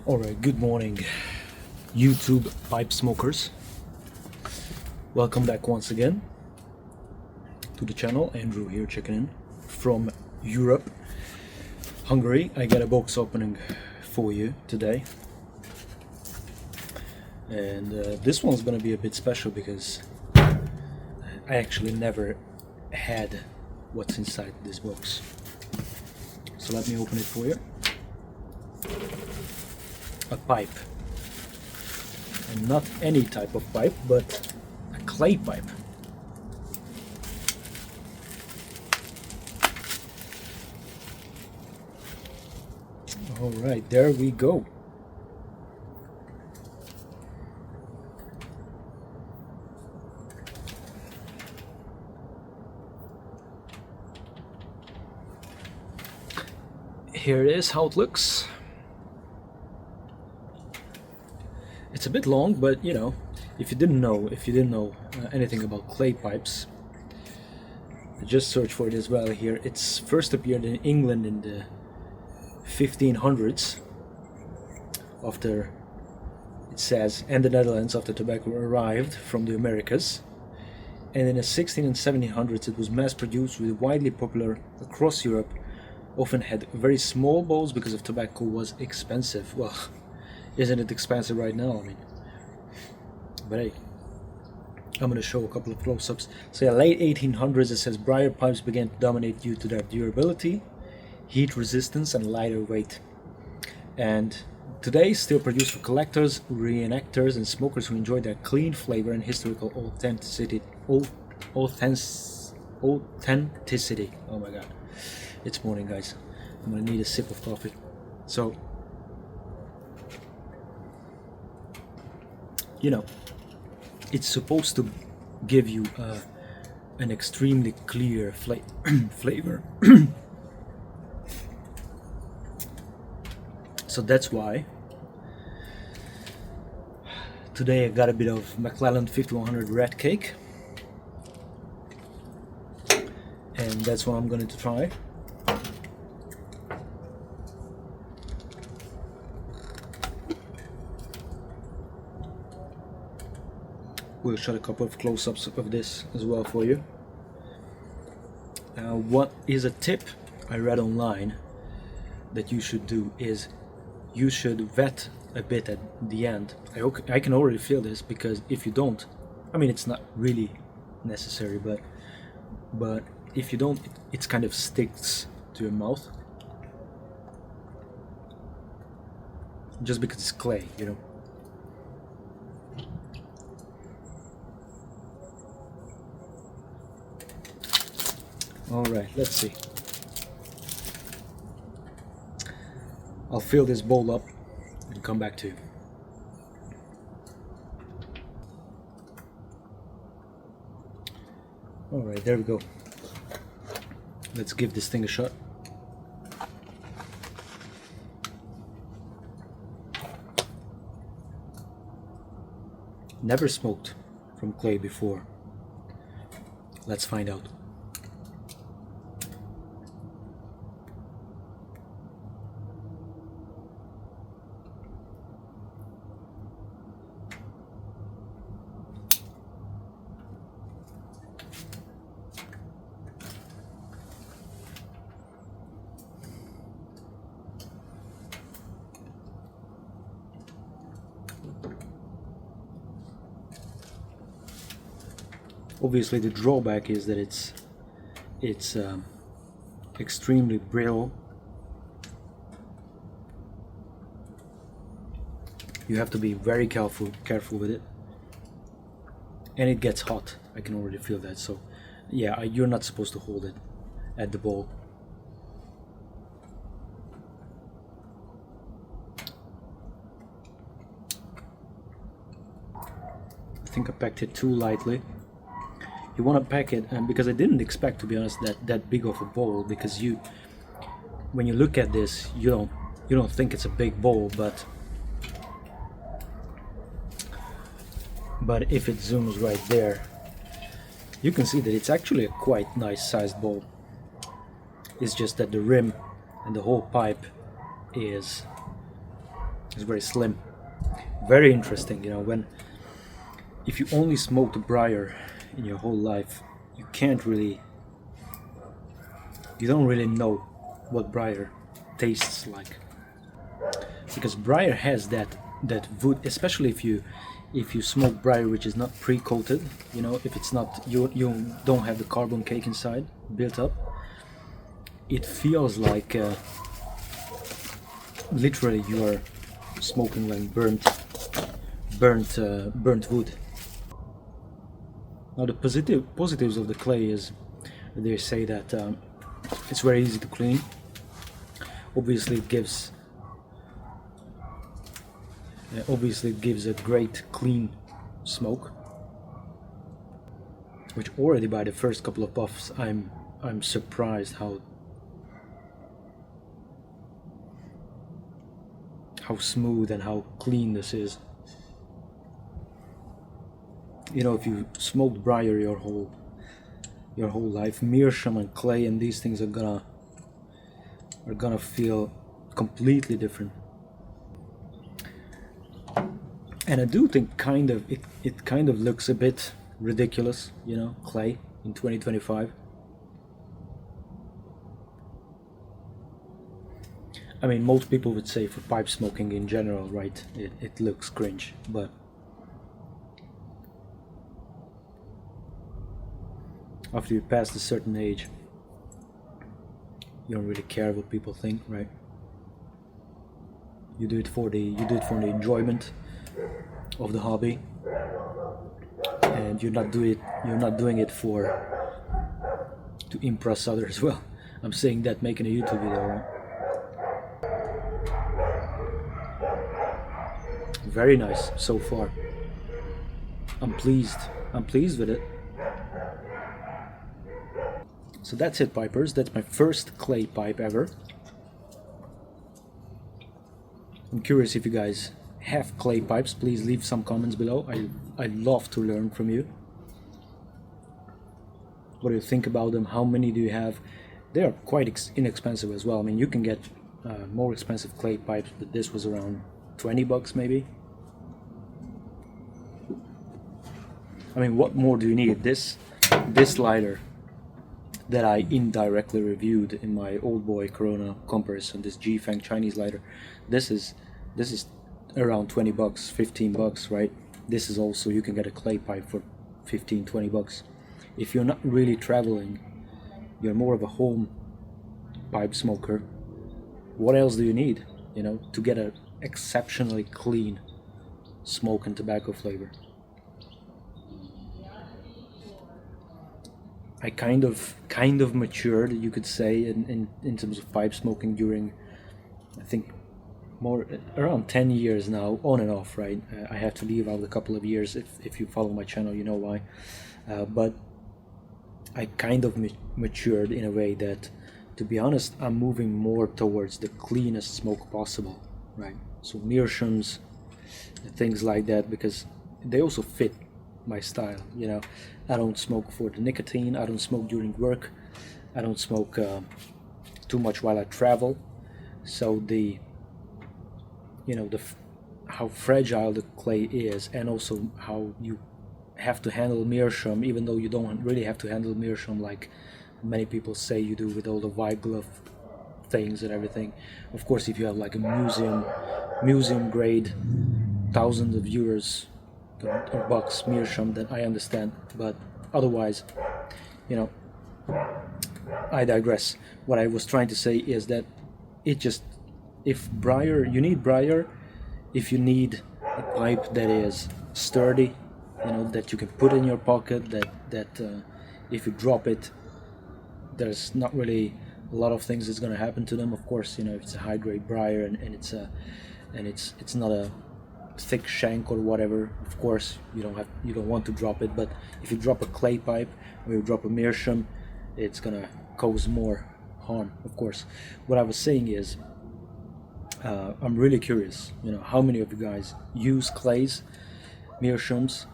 Alright, good morning, YouTube pipe smokers. Welcome back once again to the channel. Andrew here checking in from Europe, Hungary. I got a box opening for you today. And this one's gonna be a bit special because I actually never had what's inside this box. So let me open it for you. A pipe. And not any type of pipe, but a clay pipe. Alright, there we go. Here it is, how it looks. It's a bit long, but you know, if you didn't know anything about clay pipes, just search for it as well here. It's first appeared in England in the 1500s, after it says, and the Netherlands after tobacco arrived from the Americas, and in the 16 and 1700s it was mass produced, with widely popular across Europe. Often had very small bowls because of tobacco was expensive. Well, isn't it expensive right now? I mean, but hey, I'm going to show a couple of close-ups. So yeah, late 1800s, it says briar pipes began to dominate due to their durability, heat resistance, and lighter weight. And today, still produced for collectors, reenactors, and smokers who enjoy their clean flavor and historical authenticity. Authenticity. Oh my God, it's morning, guys. I'm going to need a sip of coffee. So, you know, it's supposed to give you an extremely clear flavor. So that's why today I got a bit of McClelland 5100 red cake, and that's what I'm going to try. We'll shot a couple of close-ups of this as well for you. What is a tip I read online that you should do is you should vet a bit at the end. I can already feel this, because if you don't, I mean, it's not really necessary, but if you don't, it kind of sticks to your mouth, just because it's clay, you know. Alright, let's see. I'll fill this bowl up and come back to you. Alright, there we go. Let's give this thing a shot. Never smoked from clay before. Let's find out. Obviously, the drawback is that it's extremely brittle. You have to be very careful with it, and it gets hot. I can already feel that. So, yeah, you're not supposed to hold it at the bowl. I think I packed it too lightly. You want to pack it, because I didn't expect, to be honest, that big of a bowl, because when you look at this, you don't think it's a big bowl, but if it zooms right there, you can see that it's actually a quite nice sized bowl. It's just that the rim and the whole pipe is It's very slim, very interesting. You know, when if you only smoked briar in your whole life, you can't really, you don't really know what briar tastes like, because briar has that wood, especially if you smoke briar which is not pre-coated. You know, if it's not, you don't have the carbon cake inside built up, it feels like literally you are smoking like burnt wood. Now the positives of the clay is they say that it's very easy to clean. Obviously it gives a great clean smoke, which already by the first couple of puffs I'm surprised how smooth and how clean this is. You know, if you smoked briar your whole life, meerschaum and clay and these things are gonna feel completely different. And I do think it kind of looks a bit ridiculous, you know, clay in 2025. I mean, most people would say for pipe smoking in general, right, it looks cringe, but after you pass a certain age, you don't really care what people think, right? You do it for the enjoyment of the hobby, and you're not doing it to impress others. Well, I'm saying that making a YouTube video, right? Very nice so far. I'm pleased with it. So that's it, pipers. That's my first clay pipe ever. I'm curious if you guys have clay pipes. Please leave some comments below. I love to learn from you. What do you think about them? How many do you have? They are quite inexpensive as well. I mean, you can get more expensive clay pipes, but this was around 20 bucks maybe. I mean, what more do you need? This lighter that I indirectly reviewed in my old boy Corona comparison, this G-Fang Chinese lighter, this is around 20 bucks, 15 bucks, right? This is also, you can get a clay pipe for 15, 20 bucks. If you're not really traveling, you're more of a home pipe smoker, what else do you need, you know, to get an exceptionally clean smoke and tobacco flavor? I kind of matured, you could say, in terms of pipe smoking during, I think, more around 10 years now, on and off, right? I have to leave out a couple of years. If you follow my channel, you know why. But I kind of matured in a way that, to be honest, I'm moving more towards the cleanest smoke possible, right? So meerschaums, things like that, because they also fit my style, you know. I don't smoke for the nicotine, I don't smoke during work, I don't smoke too much while I travel. So the, you know, how fragile the clay is, and also how you have to handle meerschaum, even though you don't really have to handle meerschaum like many people say you do with all the white glove things and everything. Of course, if you have like a museum grade, thousands of euros or bucks meerschaum, then I understand, but otherwise, you know, I digress. What I was trying to say is that it just, if briar, you need briar if you need a pipe that is sturdy, you know, that you can put in your pocket, that if you drop it, there's not really a lot of things that's going to happen to them. Of course, you know, if it's a high grade briar and it's not a thick shank or whatever, of course you don't want to drop it. But if you drop a clay pipe or you drop a meerschaum, it's gonna cause more harm, of course. What I was saying is, I'm really curious, you know, how many of you guys use clays, meerschaums,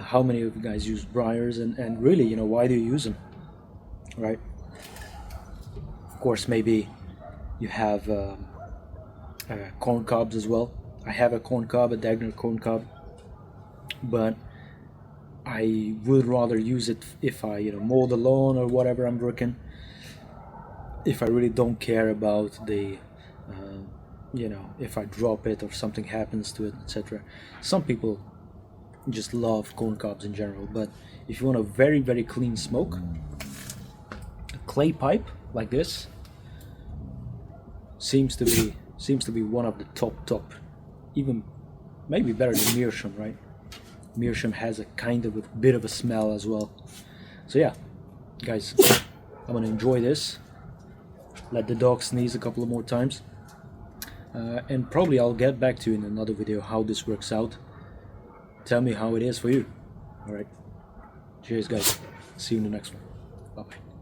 how many of you guys use briars, and really, you know, why do you use them, right? Of course, maybe you have corn cobs as well. I have a corn cob, a Dagner corn cob, but I would rather use it if I mow the lawn or whatever I'm working. If I really don't care about the if I drop it or something happens to it, etc. Some people just love corn cobs in general, but if you want a very, very clean smoke, a clay pipe like this seems to be one of the top, even maybe better than Meerschaum, right? Meerschaum has a kind of a bit of a smell as well. So yeah, guys, I'm gonna enjoy this. Let the dog sneeze a couple of more times, and probably I'll get back to you in another video how this works out. Tell me how it is for you. All right, cheers, guys. See you in the next one. Bye bye.